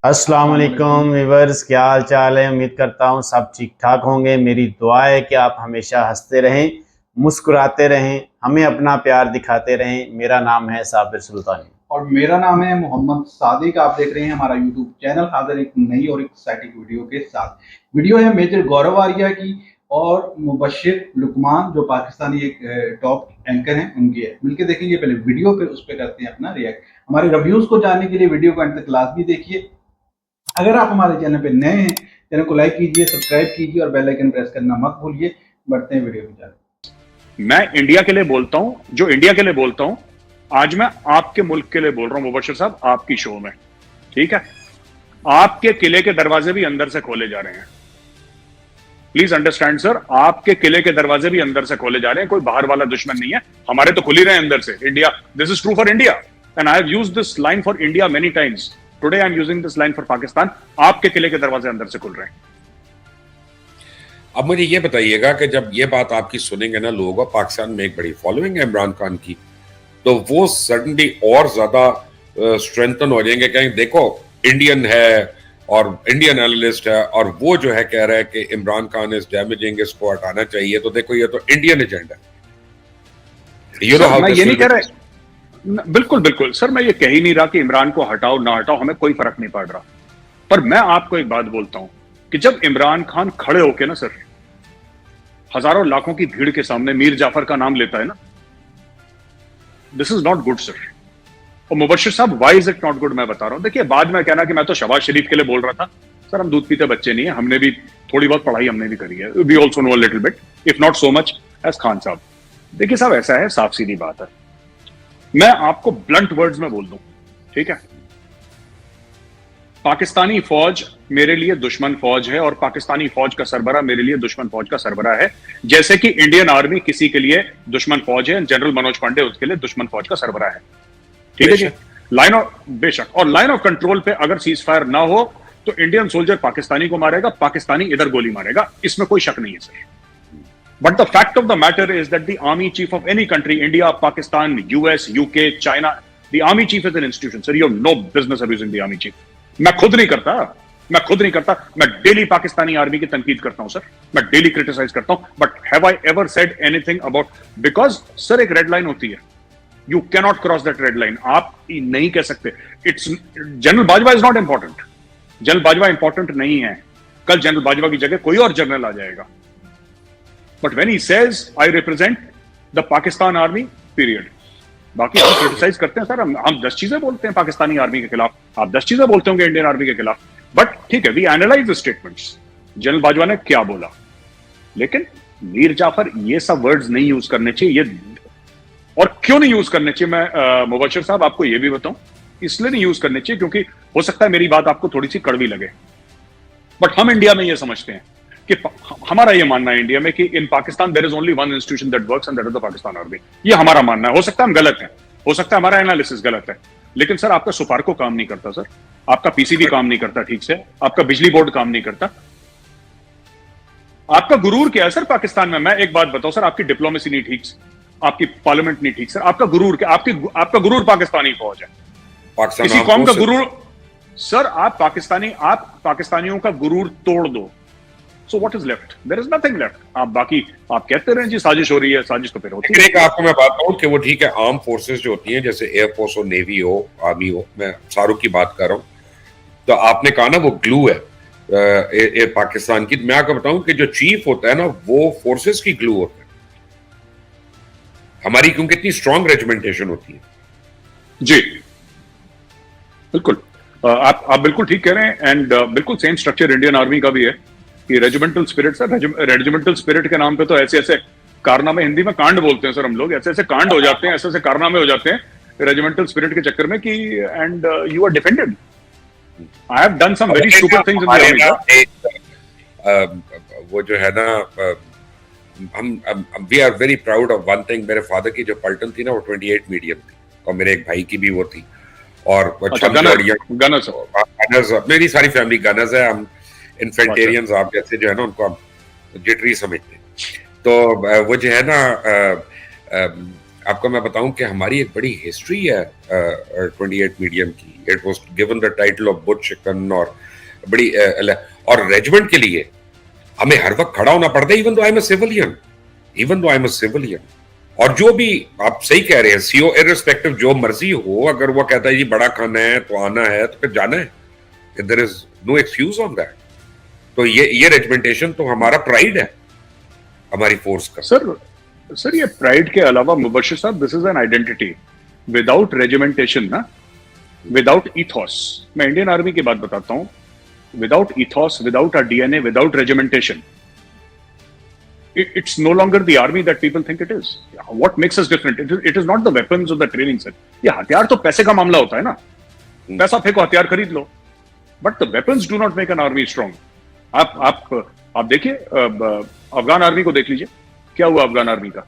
अस्सलाम वालेकुम व्यूअर्स, क्या हाल चाल है। उम्मीद करता हूँ सब ठीक ठाक होंगे। मेरी दुआ है कि आप हमेशा हंसते रहें, मुस्कुराते रहें, हमें अपना प्यार दिखाते रहें। मेरा नाम है साबिर सुल्तानी और मेरा नाम है मोहम्मद सादिक। आप देख रहे हैं हमारा यूट्यूब चैनल। हाजिर एक नई और एक्साइटिंग वीडियो के साथ। वीडियो है मेजर गौरव आर्या की और मुबशिर लुकमान, जो पाकिस्तानी एक टॉप एंकर हैं, उनकी है। मिलकर देखेंगे पहले वीडियो, फिर उस पर करते हैं अपना रिएक्ट। हमारे रिव्यूज को जानने के लिए वीडियो को अंत तक लाजमी देखिए। अगर आप हमारे चैनल पे नए हैं, चैनल को लाइक कीजिए, सब्सक्राइब कीजिए और बेल आइकन प्रेस करना मत भूलिए। बढ़ते हैं वीडियो की जानब। मैं इंडिया के लिए बोलता हूं, जो इंडिया के लिए बोलता हूं, आज मैं आपके मुल्क के लिए बोल रहा हूं मुबशिर साहब, आपकी शो में। ठीक है, आपके किले के दरवाजे भी अंदर से खोले जा रहे हैं। प्लीज अंडरस्टैंड सर, आपके किले के दरवाजे भी अंदर से खोले जा रहे हैं। कोई बाहर वाला दुश्मन नहीं है, हमारे तो खुल ही रहे हैं अंदर से। India, this is true for India and I have used this line for India many times. Today I am using this line for Pakistan. आपके किले के दरवाजे अंदर से खुल रहे हैं। अब मुझे ये बताइएगा कि जब ये बात आपकी सुनेंगे ना लोग, और पाकिस्तान में एक बड़ी फॉलोइंग है इमरान खान की, तो वो सडनली और ज्यादा स्ट्रेंथन हो जाएंगे। कहेंगे देखो इंडियन है और इंडियन एनालिस्ट है, और वो जो है कह रहा है कि इमरान खान इज डैमेजिंग, इसको हटाना चाहिए। तो देखो ये तो इंडियन एजेंडा है। मैं ये नहीं कह रहा, बिल्कुल बिल्कुल सर, मैं ये कह ही नहीं रहा कि इमरान को हटाओ ना हटाओ, हमें कोई फर्क नहीं पड़ रहा। पर मैं आपको एक बात बोलता हूं कि जब इमरान खान खड़े होके ना सर, हजारों लाखों की भीड़ के सामने मीर जाफर का नाम लेता है ना, this is not good sir. और मुबशिर साहब, why is it not good, मैं बता रहा हूं। देखिए, बाद में कहना कि मैं तो शहबाज शरीफ के लिए बोल रहा था। सर, हम दूध पीते बच्चे नहीं है, हमने भी थोड़ी बहुत पढ़ाई हमने भी करी है। We also know little bit, if not so much as Khan साहब। देखिए साहब, ऐसा है, साफ सीधी बात है, मैं आपको ब्लंट वर्ड्स में बोल दूं, ठीक है, पाकिस्तानी फौज मेरे लिए दुश्मन फौज है और पाकिस्तानी फौज का सरबरा मेरे लिए दुश्मन फौज का सरबरा है। जैसे कि इंडियन आर्मी किसी के लिए दुश्मन फौज है, जनरल मनोज पांडे उसके लिए दुश्मन फौज का सरबरा है। ठीक है जी, लाइन ऑफ, बेशक, और लाइन ऑफ कंट्रोल पे अगर सीज फायर ना हो तो इंडियन सोल्जर पाकिस्तानी को मारेगा, पाकिस्तानी इधर गोली मारेगा, इसमें कोई शक नहीं है sir. But the fact of the matter is that the army chief of any country, India, Pakistan, US, UK, China, the army chief is an institution sir. You have no business abusing the army chief. मैं खुद नहीं करता, मैं daily Pakistani army की तनकीद करता हूं sir, मैं डेली क्रिटिसाइज करता हूं। But have I ever said anything about, because sir एक रेड लाइन होती है, you can not cross that red line. आप नहीं कह सकते it's general Bajwa is not important, general Bajwa important नहीं है। कल जनरल बाजवा की जगह कोई और जनरल आ जाएगा। But when he says I represent the Pakistan army, period. बाकी हम क्रिटिसाइज करते हैं सर, हम 10 चीजें बोलते हैं पाकिस्तानी आर्मी के खिलाफ, आप 10 चीजें बोलते होंगे इंडियन आर्मी के खिलाफ। बट ठीक है, we analyse the statements, general Bajwa ने क्या बोला। लेकिन मीर जाफर, ये सब वर्ड्स नहीं यूज करने चाहिए। ये और क्यों नहीं यूज करने चाहिए, मैं मुबशिर साहब आपको ये भी बताऊं, इसलिए नहीं यूज करने चाहिए क्योंकि हो सकता है मेरी बात आपको थोड़ी सी कड़वी लगे, बट हम इंडिया में ये समझते हैं कि हमारा ये मानना है इंडिया में कि in Pakistan there is only one institution that works and that is the Pakistan army. ये हमारा मानना है। हो सकता है हम गलत हैं, हो सकता है हमारा एनालिसिस गलत है, लेकिन सर आपका सुपारको काम नहीं करता सर, आपका पीसीबी काम नहीं करता ठीक से, आपका बिजली बोर्ड काम नहीं करता। आपका गुरूर क्या है सर पाकिस्तान में? मैं एक बात बताऊं सर, आपकी डिप्लोमेसी नहीं ठीक, आपकी पार्लियामेंट नहीं ठीक सर, आपका गुरूर क्या? आपका गुरूर पाकिस्तानी फौज है, किसी कौम का गुरूर सर। आप पाकिस्तानियों का गुरूर तोड़ दो, so what is left? There is nothing left. आप बाकी आप कहते रहे जी साजिश हो रही है, साजिश तो फिर होती है। एक आपको मैं बात कहूं कि वो ठीक है, आर्म फोर्सेस जो होती हैं, जैसे एयरफोर्स हो, नेवी हो, आर्मी हो, मैं सारों की बात कर रहा हूं। तो आपने कहा ना वो ग्लू है पाकिस्तान की। मैं आपको बताऊं कि जो चीफ होता है ना, वो फोर्सेस की ग्लू होता है हमारी, क्योंकि इतनी स्ट्रॉन्ग रेजिमेंटेशन होती है। जी बिल्कुल, आप बिल्कुल ठीक कह रहे हैं। एंड बिल्कुल सेम स्ट्रक्चर इंडियन आर्मी का भी है कि regimental spirit sir, regimental spirit के नाम पे तो ऐसे ऐसे कारनामे, हिंदी में कांड बोलते हैं सर हम लोग, ऐसे ऐसे कांड हो जाते हैं, ऐसे ऐसे कारनामे हो जाते हैं रेजिमेंटल स्पिरिट के चक्कर में कि and you are defended. I have done some very stupid things in the army. वो जो है ना, हम we are very proud of one thing. मेरे फादर की जो पलटन थी ना, वो 28 मीडियम थी, और मेरे एक भाई की भी वो थी। और गनर्स, मेरी सारी फैमिली गनर्स है। हम इन्फेंटेरियंस आप जैसे जो है ना, उनको हम जिटरी समझते हैं। तो वो जो है ना, आपको मैं बताऊं कि हमारी एक बड़ी हिस्ट्री है 28 मीडियम की। It was given the title of boot chicken, और बड़ी और रेजिमेंट के लिए हमें हर वक्त खड़ा होना पड़ता है, even though I am a civilian. और जो भी आप सही कह रहे हैं, सीओ इररिस्पेक्टिव जो मर्जी हो, अगर वो कहता है जी बड़ा खाना है तो आना है, तो फिर जाना है। There is no excuse on that. तो ये रेजिमेंटेशन तो हमारा प्राइड है, हमारी फोर्स का। सर ये प्राइड के अलावा मुबशिर साहब, this is an identity. Without regimentation ना, विदाउट इथॉस, मैं इंडियन आर्मी की बात बताता हूं, without ethos, without a DNA, without regimentation, it's no longer the army that people think it is. What makes us different? It is not the weapons or the training set. ये हथियार तो पैसे का मामला होता है ना, पैसा फेंको हथियार खरीद लो, but the weapons do not make an army strong. आप देखिए अफगान आर्मी को देख लीजिए, क्या हुआ अफगान आर्मी का।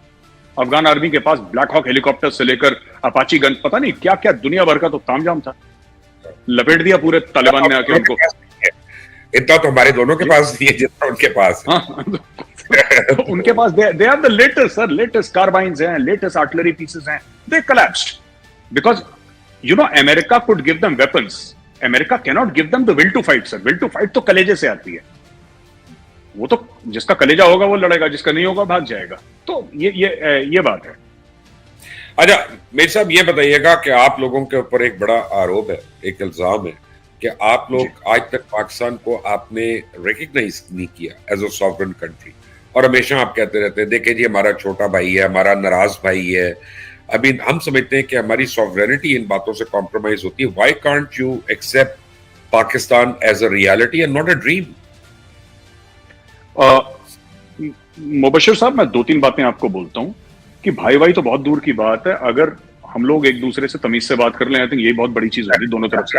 अफगान आर्मी के पास ब्लैक हॉक हेलीकॉप्टर से लेकर अपाची गन, पता नहीं क्या क्या दुनिया भर का तो तामझाम था, लपेट दिया पूरे तालिबान ने आके उनको। इतना तो हमारे दोनों के पास नहीं है जितना उनके पास है। उनके पास they are the latest sir, latest carbines हैं, latest artillery pieces हैं, they collapsed because you know America could give them weapons, America cannot give them the will to fight sir. Will to fight तो कलेजे से आती है, वो तो जिसका कलेजा होगा वो लड़ेगा, जिसका नहीं होगा भाग जाएगा। तो ये बात है। अच्छा मेरे साहब ये बताइएगा कि आप लोगों के ऊपर एक बड़ा आरोप है, एक इल्जाम है कि आप लोग आज तक पाकिस्तान को आपने रिकग्नाइज नहीं किया एज अ सॉवरेन कंट्री, और हमेशा आप कहते रहते हैं देखिए जी हमारा छोटा भाई है, हमारा नाराज भाई है। अभी हम समझते हैं कि हमारी सॉवरेनिटी इन बातों से कॉम्प्रोमाइज होती है। Why can't you accept Pakistan as a reality and not a dream? Mubashir साहब, मैं 2-3 बातें आपको बोलता हूं कि भाई तो बहुत दूर की बात है, अगर हम लोग एक दूसरे से तमीज से बात कर लें, आई थिंक यही बहुत बड़ी चीज होगी दोनों तरफ से।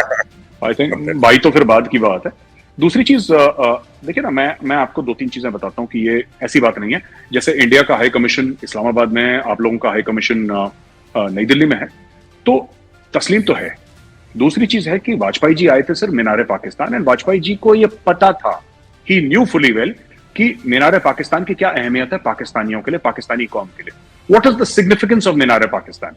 आई थिंक भाई तो फिर बाद की बात है। दूसरी चीज देखिए ना, मैं आपको 2-3 चीजें बताता हूं कि ये ऐसी बात नहीं है। जैसे इंडिया का हाई कमीशन इस्लामाबाद में है, आप लोगों का हाई कमीशन नई दिल्ली में है, तो तस्लीम तो है। दूसरी चीज है कि वाजपेयी जी आए थे सर मीनार पाकिस्तान, एंड वाजपेयी जी को ये पता था, ही न्यू फुली वेल कि मीनार पाकिस्तान की क्या अहमियत है पाकिस्तानियों के लिए, पाकिस्तानी कौम के लिए। What is the significance of Minar Pakistan?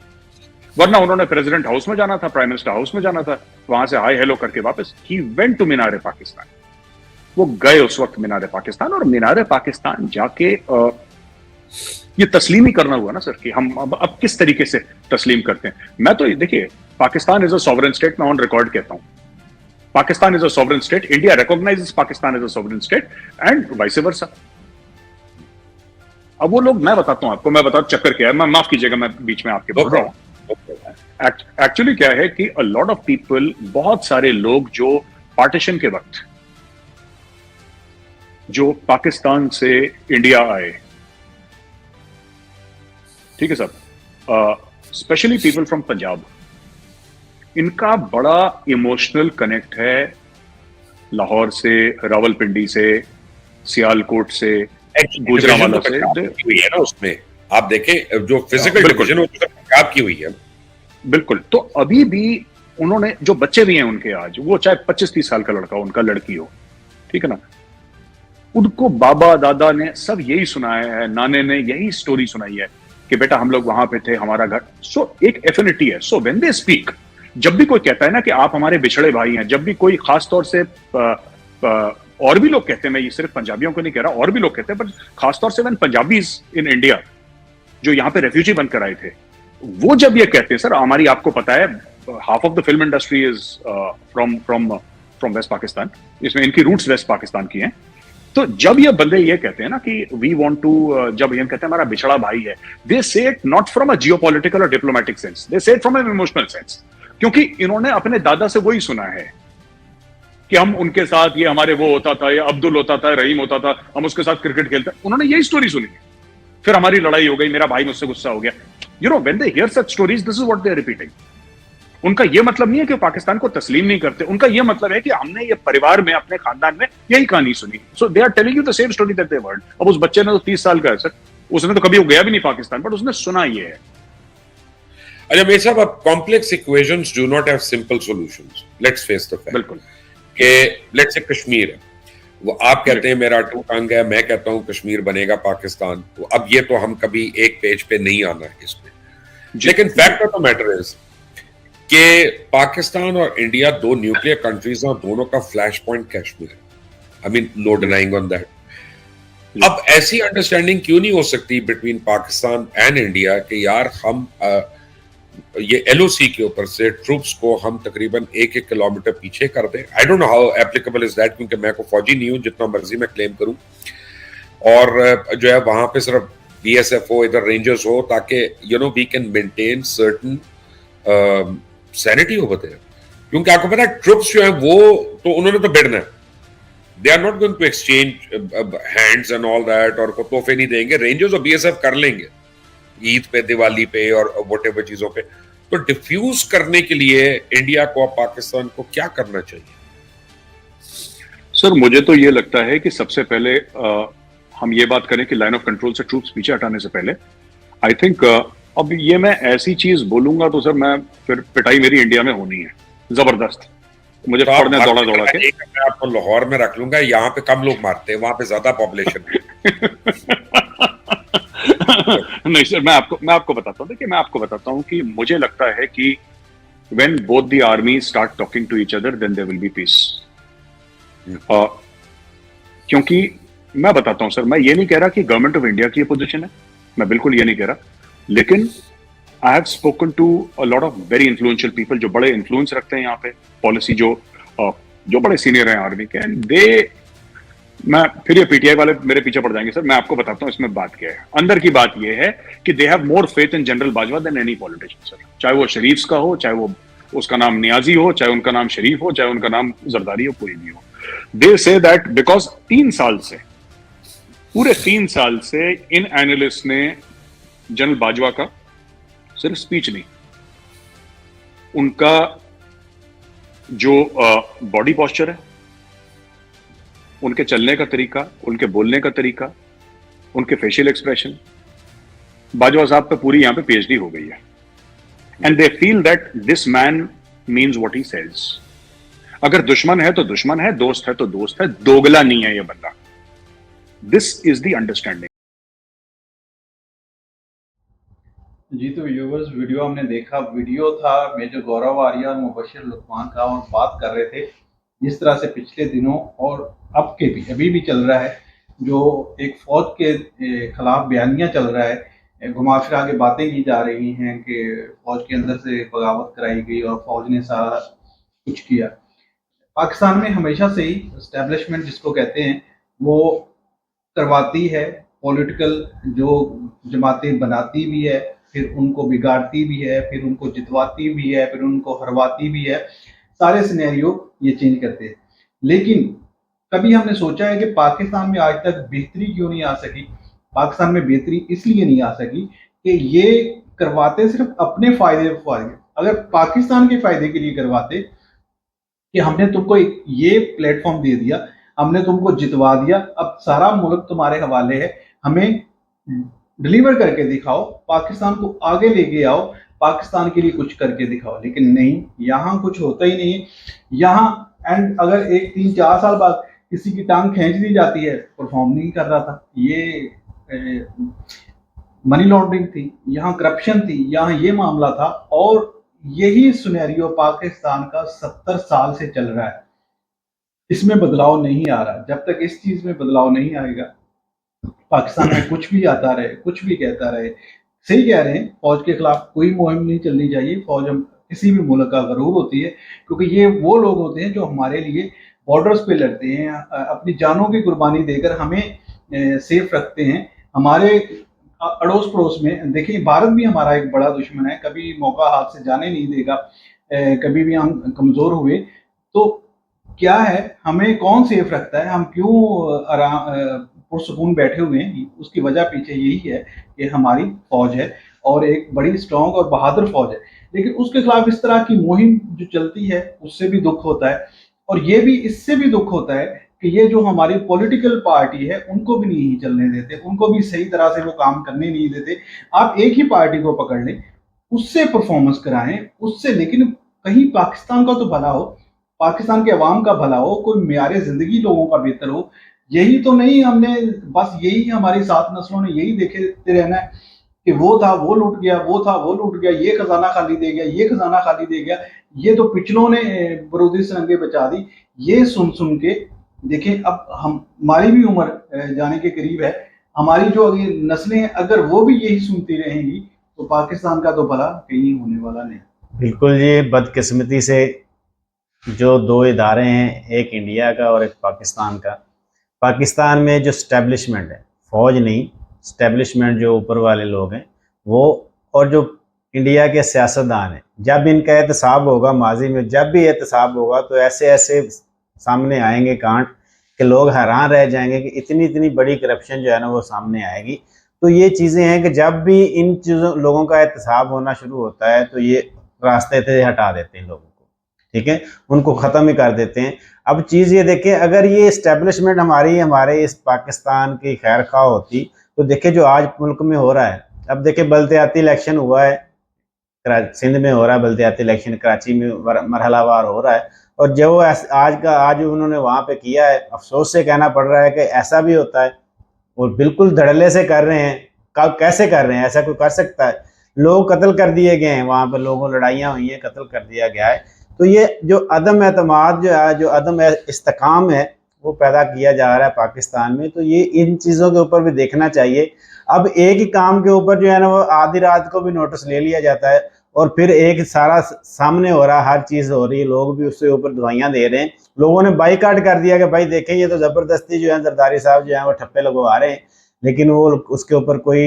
वरना उन्होंने प्रेसिडेंट हाउस में जाना था, प्राइम मिनिस्टर हाउस में जाना था, वहां से हाई हेलो करके वापस ही वेंट टू मीनार पाकिस्तान। वो गए उस वक्त मीनार पाकिस्तान, और मीनार पाकिस्तान जाके ये तस्लीम ही करना हुआ ना सर कि हम अब किस तरीके से तस्लीम करते हैं। मैं तो देखिए, Pakistan is a sovereign state, मैं ऑन रिकॉर्ड कहता हूं Pakistan is a sovereign state, India recognises Pakistan is a sovereign state and vice versa. अब वो लोग, मैं बताता हूं आपको, मैं बताता चक्कर क्या है, मैं माफ कीजिएगा मैं बीच में आपके बोल रहा हूं। एक्चुअली क्या है कि अ लॉट ऑफ पीपल, बहुत सारे लोग जो पार्टीशन के वक्त जो पाकिस्तान से इंडिया आए, ठीक है sir, specially people from Punjab, इनका बड़ा इमोशनल कनेक्ट है लाहौर से, रावलपिंडी से, सियालकोट से, गुजरांवाला से हुई है ना। उसमें आप देखें जो फिजिकल डिवीजन वो पंजाब की हुई है। बिल्कुल। तो अभी भी उन्होंने, जो बच्चे भी हैं उनके आज, वो चाहे 25-30 साल का लड़का उनका, लड़की हो, ठीक है ना, उनको बाबा दादा ने सब यही सुनाया है, नाने ने यही स्टोरी सुनाई है कि बेटा हम लोग वहां पे थे, हमारा घर। सो एक एफिनिटी है। सो व्हेन दे स्पीक, जब भी कोई कहता है ना कि आप हमारे बिछड़े भाई हैं, जब भी कोई खास तौर से और भी लोग कहते हैं, मैं ये सिर्फ पंजाबियों को नहीं कह रहा, और भी लोग कहते हैं, पर खासतौर से व्हेन पंजाबीज इन इंडिया जो यहाँ पे रेफ्यूजी बनकर आए थे, वो जब ये कहते हैं सर हमारी, आपको पता है half of the film industry is from west Pakistan, इसमें इनकी रूट्स वेस्ट पाकिस्तान की हैं। तो जब ये बंदे ये कहते हैं ना कि वी वांट टू, जब ये कहते हैं हमारा बिछड़ा भाई है, दे से it not from a geopolitical और डिप्लोमेटिक सेंस, दे से it from an emotional sense, क्योंकि इन्होंने अपने दादा से वही सुना है कि हम उनके साथ, ये हमारे वो होता था, ये अब्दुल होता था, रहीम होता था, हम उसके साथ क्रिकेट खेलते, उन्होंने यही स्टोरी सुनी है। फिर हमारी लड़ाई हो गई, मेरा भाई मुझसे गुस्सा हो गया। You know, when they hear such stories, this is what they are repeating. उनका ये मतलब नहीं है कि पाकिस्तान को तस्लीम नहीं करते, उनका ये मतलब है कि हमने ये परिवार में, अपने खानदान में यही कहानी सुनी। So they are telling you the same story that they heard. अब उस बच्चे ने तो 30 साल का है सर, उसने तो कभी गया भी नहीं पाकिस्तान, बट उसने सुना ये है। अच्छा मेरे साहब, अब complex equations do not have simple solutions, let's face the fact. बिल्कुल। कि लेट्स से कश्मीर है, वो आप कहते हैं मेरा टू टंग है, मैं कहता हूं कश्मीर बनेगा पाकिस्तान, तो अब ये तो हम कभी एक पेज पे नहीं आना है इसमें। लेकिन fact of the matter is कि पाकिस्तान और इंडिया दो न्यूक्लियर कंट्रीज हैं और दोनों का फ्लैश पॉइंट कश्मीर है. I mean no denying on that. अब ऐसी अंडरस्टैंडिंग क्यों नहीं हो सकती बिटवीन पाकिस्तान एंड इंडिया कि यार हम ये एलओसी के ऊपर से ट्रूप्स को हम तकरीबन 1-1 किलोमीटर पीछे कर दें. I don't know how applicable is that, क्योंकि मैं को फौजी नहीं हूं, जितना मर्जी मैं क्लेम करूं. और जो है वहां पे सिर्फ बीएसएफ हो, इधर रेंजर्स हो, ताकि you know we can maintain certain sanity हो बते. क्योंकि आपको पता है ट्रूप्स जो है वो तो उन्होंने तो भिड़ना है. They are not going to exchange hands and all that, और को तोहफे नहीं देंगे. रेंजर्स और बीएसएफ कर लेंगे ईद पे, दिवाली पे और व्हाटएवर चीजों पे. तो डिफ्यूज करने के लिए इंडिया को, पाकिस्तान को क्या करना चाहिए? सर मुझे तो ये लगता है कि सबसे पहले हम ये बात करें कि लाइन ऑफ कंट्रोल से ट्रूप्स पीछे हटाने से पहले आई थिंक अब ये मैं ऐसी चीज बोलूंगा तो सर मैं फिर पिटाई मेरी इंडिया में होनी है जबरदस्त. मुझे तो पढ़ने दौड़ा दौड़ा के मैं आपको लाहौर में रख लूंगा. यहाँ पे कम लोग मारते हैं, वहां पे ज्यादा पॉपुलेशन है. नहीं सर, मैं आपको बताता हूँ. देखिए मैं आपको बताता हूँ कि मुझे लगता है कि when both the armies start talking to each other then there will be peace. क्योंकि मैं बताता हूँ सर, मैं ये नहीं कह रहा कि गवर्नमेंट ऑफ इंडिया की ये पोजीशन है, मैं बिल्कुल ये नहीं कह रहा. लेकिन I have spoken to a lot of very influential people जो बड़े इन्फ्लुएंस रखते हैं यहाँ पे पॉलिसी, जो बड़े सीनियर हैं आर्मी के. एंड दे, मैं फिर ये पीटीआई वाले मेरे पीछे पड़ जाएंगे सर. मैं आपको बताता हूँ इसमें बात क्या है. अंदर की बात ये है कि they have more faith in general Bajwa than any politician sir. चाहे वो शरीफ का हो, चाहे वो उसका नाम नियाजी हो, चाहे उनका नाम शरीफ हो, चाहे उनका नाम जरदारी हो, कोई भी हो. दे से दैट बिकॉज 3 साल से, पूरे 3 साल से इन एनालिस्ट ने जनरल बाजवा का सिर्फ स्पीच नहीं, उनका जो बॉडी पॉस्चर है, उनके चलने का तरीका, उनके बोलने का तरीका, उनके फेशियल एक्सप्रेशन, बाजवा साहब पे पूरी यहां पे पीएचडी हो गई है. And they feel that this man means what he says. अगर दुश्मन है तो दुश्मन है, दोस्त है तो दोस्त है, दोगला नहीं है ये बंदा. This is the understanding. जी तो व्यूवर्स, वीडियो हमने देखा. वीडियो था मेजर गौरव आर्या और मुबशिर लुकमान का, और बात कर रहे थे जिस तरह से पिछले दिनों और अब के भी, अभी भी चल रहा है, जो एक फौज के खिलाफ बयानियां चल रहा है, घुमा फिरा के बातें की जा रही हैं कि फौज के अंदर से बगावत कराई गई और फौज ने सारा कुछ किया. पाकिस्तान में हमेशा से ही एस्टेब्लिशमेंट जिसको कहते हैं वो करवाती है. पॉलिटिकल जो जमातें बनाती भी है, फिर उनको बिगाड़ती भी है, फिर उनको जितवाती भी है, फिर उनको हरवाती भी है. सारे सिनेरियो ये चेंज करते हैं. लेकिन कभी हमने सोचा है कि पाकिस्तान में आज तक बेहतरी क्यों नहीं आ सकी? पाकिस्तान में बेहतरी इसलिए नहीं आ सकी कि ये करवाते सिर्फ अपने फायदे. अगर पाकिस्तान के फायदे के लिए करवाते कि हमने तुमको ये प्लेटफॉर्म दे दिया, हमने तुमको जितवा दिया, अब सारा मुल्क तुम्हारे हवाले है, हमें डिलीवर करके दिखाओ, पाकिस्तान को आगे लेके आओ, पाकिस्तान के लिए कुछ करके दिखाओ. लेकिन नहीं, यहाँ कुछ होता ही नहीं. यहाँ एंड अगर 1-3-4 साल बाद किसी की टांग खींच दी जाती है, परफॉर्म नहीं कर रहा था. ये मनी लॉन्ड्रिंग थी, यहाँ करप्शन थी, यहाँ ये मामला था. और यही सिनेरियो पाकिस्तान का 70 साल से चल रहा है. इसमें बदलाव नहीं आ रहा. जब तक इस चीज में बदलाव नहीं आएगा, पाकिस्तान में कुछ भी आता रहे, कुछ भी कहता रहे. सही कह रहे हैं, फौज के खिलाफ कोई मुहिम नहीं चलनी चाहिए. फौज हम किसी भी मुल्क का गरूर होती है, क्योंकि ये वो लोग होते हैं जो हमारे लिए बॉर्डर्स पे लड़ते हैं, अपनी जानों की कुर्बानी देकर हमें सेफ रखते हैं. हमारे अड़ोस पड़ोस में देखिए, भारत भी हमारा एक बड़ा दुश्मन है, कभी मौका हाथ से जाने नहीं देगा. कभी भी हम कमजोर हुए तो क्या है, हमें कौन सेफ रखता है, हम क्यों पुरसकून बैठे हुए हैं? उसकी वजह पीछे यही है कि हमारी फौज है और एक बड़ी स्ट्रॉन्ग और बहादुर फौज है. लेकिन उसके खिलाफ इस तरह की मुहिम जो चलती है, उससे भी दुख होता है. और ये भी, इससे भी दुख होता है कि ये जो हमारी पॉलिटिकल पार्टी है, उनको भी नहीं चलने देते, उनको भी सही तरह से वो काम करने नहीं देते. आप एक ही पार्टी को पकड़ लें, उससे परफॉर्मेंस कराएं, उससे, लेकिन कहीं पाकिस्तान का तो भला हो, पाकिस्तान के अवाम का भला हो, कोई मेयारे जिंदगी लोगों का बेहतर हो. यही तो नहीं, हमने बस यही, हमारी 7 नस्लों ने यही देखते रहना है कि वो था वो लूट गया, वो था वो लूट गया, ये खजाना खाली दे गया, ये खजाना खाली दे गया, ये तो पिछलों ने बरूदी सरंगे बचा दी। ये सुन सुन के देखें, अब हमारी भी उम्र जाने के करीब है, हमारी जो अगली नस्लें हैं अगर वो भी यही सुनती रहेंगी तो पाकिस्तान का तो भला कहीं होने वाला नहीं। बिल्कुल जी, बदकिस्मती से जो दो इदारे हैं, एक इंडिया का और एक पाकिस्तान का। पाकिस्तान में जो स्टैब्लिशमेंट है, फौज नहीं, स्टैब्लिशमेंट जो ऊपर वाले लोग हैं वो, और जो इंडिया के सियासतदान हैं, जब इनका एहतसाब होगा, माजी में जब भी एहतसाब होगा तो ऐसे ऐसे सामने आएंगे कांड कि लोग हैरान रह जाएंगे कि इतनी इतनी बड़ी करप्शन जो है ना वो सामने आएगी। तो ये चीज़ें हैं कि जब भी इन चीज़ों लोगों का एहतसाब होना शुरू होता है तो ये रास्ते से हटा देते हैं लोगों को, ठीक है, उनको ख़त्म ही कर देते हैं। अब चीज़ ये देखें, अगर ये इस्टेब्लिशमेंट हमारे इस पाकिस्तान की खैर खा होती तो देखें जो आज मुल्क में हो रहा है। अब देखें बल्दियाती इलेक्शन हुआ है, सिंध में हो रहा है बल्दियाती इलेक्शन, कराची में मरहलावार हो रहा है, और जो आज उन्होंने वहाँ पे किया है, अफसोस से कहना पड़ रहा है कि ऐसा भी होता है, और बिल्कुल धड़ल्ले से कर रहे हैं। कैसे कर रहे हैं, ऐसा कोई कर सकता है? लोग कत्ल कर दिए गए हैं वहाँ पे, लोगों लड़ाइयाँ हुई हैं, कत्ल कर दिया गया है। तो ये जो अदम एतमाद जो है, जो अदम इस्तेकाम है, वो पैदा किया जा रहा है पाकिस्तान में। तो ये इन चीज़ों के ऊपर भी देखना चाहिए। अब एक ही काम के ऊपर जो है ना वो आधी रात को भी नोटिस ले लिया जाता है, और फिर एक सारा सामने हो रहा, हर चीज़ हो रही है, लोग भी उसके ऊपर दवाइयाँ दे रहे हैं। लोगों ने बाईकाट कर दिया कि भाई देखें ये तो ज़बरदस्ती जो है जरदारी साहब जो है वो ठप्पे लगवा रहे हैं, लेकिन वो उसके ऊपर कोई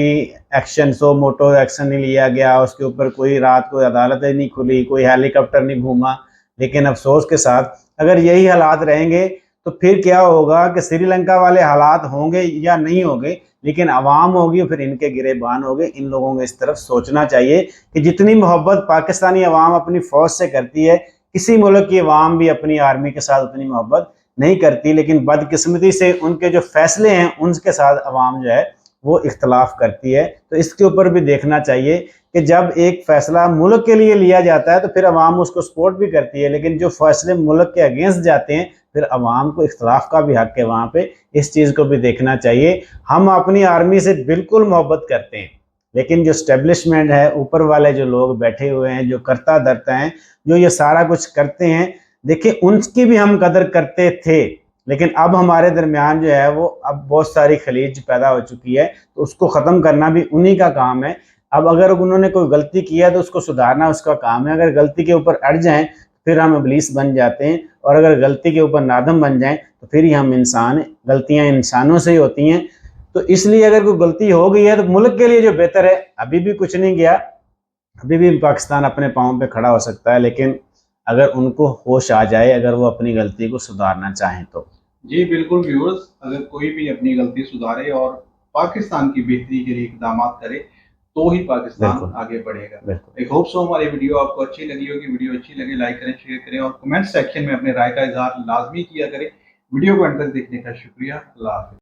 एक्शन, सो मोटो एक्शन नहीं लिया गया, उसके ऊपर कोई रात को अदालतें नहीं खुली, कोई हेलीकॉप्टर नहीं घूमा। लेकिन अफसोस के साथ अगर यही हालात रहेंगे तो फिर क्या होगा कि श्रीलंका वाले हालात होंगे या नहीं होंगे, लेकिन आवाम होगी फिर इनके गिरेबान होंगे। इन लोगों को इस तरफ सोचना चाहिए कि जितनी मोहब्बत पाकिस्तानी अवाम अपनी फ़ौज से करती है, किसी मुल्क की अवाम भी अपनी आर्मी के साथ उतनी मोहब्बत नहीं करती, लेकिन बदकिस्मती से उनके जो फैसले हैं उनके साथ अवाम जो है वो इख्तलाफ करती है। तो इसके ऊपर भी देखना चाहिए कि जब एक फ़ैसला मुल्क के लिए लिया जाता है तो फिर अवाम उसको सपोर्ट भी करती है, लेकिन जो फैसले मुल्क के अगेंस्ट जाते हैं फिर अवाम को इख्तलाफ का भी हक है वहाँ पे। इस चीज़ को भी देखना चाहिए। हम अपनी आर्मी से बिल्कुल मोहब्बत करते हैं, लेकिन जो स्टैब्लिशमेंट है, ऊपर वाले जो लोग बैठे हुए हैं, जो करता धरता हैं, जो ये सारा कुछ करते हैं, देखिए उनकी भी हम कदर करते थे, लेकिन अब हमारे दरमियान जो है वो अब बहुत सारी खलीज पैदा हो चुकी है, तो उसको ख़त्म करना भी उन्हीं का काम है। अब अगर उन्होंने कोई गलती किया तो उसको सुधारना उसका काम है। अगर गलती के ऊपर अड़ जाएं फिर हम इब्लीस बन जाते हैं, और अगर गलती के ऊपर नादम बन जाएं तो फिर ही हम इंसान हैं। गलतियां इंसानों से ही होती हैं। तो इसलिए अगर कोई गलती हो गई है तो मुल्क के लिए जो बेहतर है, अभी भी कुछ नहीं गया, अभी भी पाकिस्तान अपने पाँव पे खड़ा हो सकता है, लेकिन अगर उनको होश आ जाए, अगर वो अपनी गलती को सुधारना चाहें तो। जी बिल्कुल व्यूअर्स, अगर कोई भी अपनी गलती सुधारे और पाकिस्तान की बेहतरी के लिए इकदाम करे तो ही पाकिस्तान आगे बढ़ेगा। आई होप सो हमारी वीडियो आपको अच्छी लगी होगी। वीडियो अच्छी लगे लाइक करें, शेयर करें, और कमेंट सेक्शन में अपने राय का इजहार लाजमी किया करें। वीडियो को अंत तक देखने का शुक्रिया। अल्लाह हाफिज़।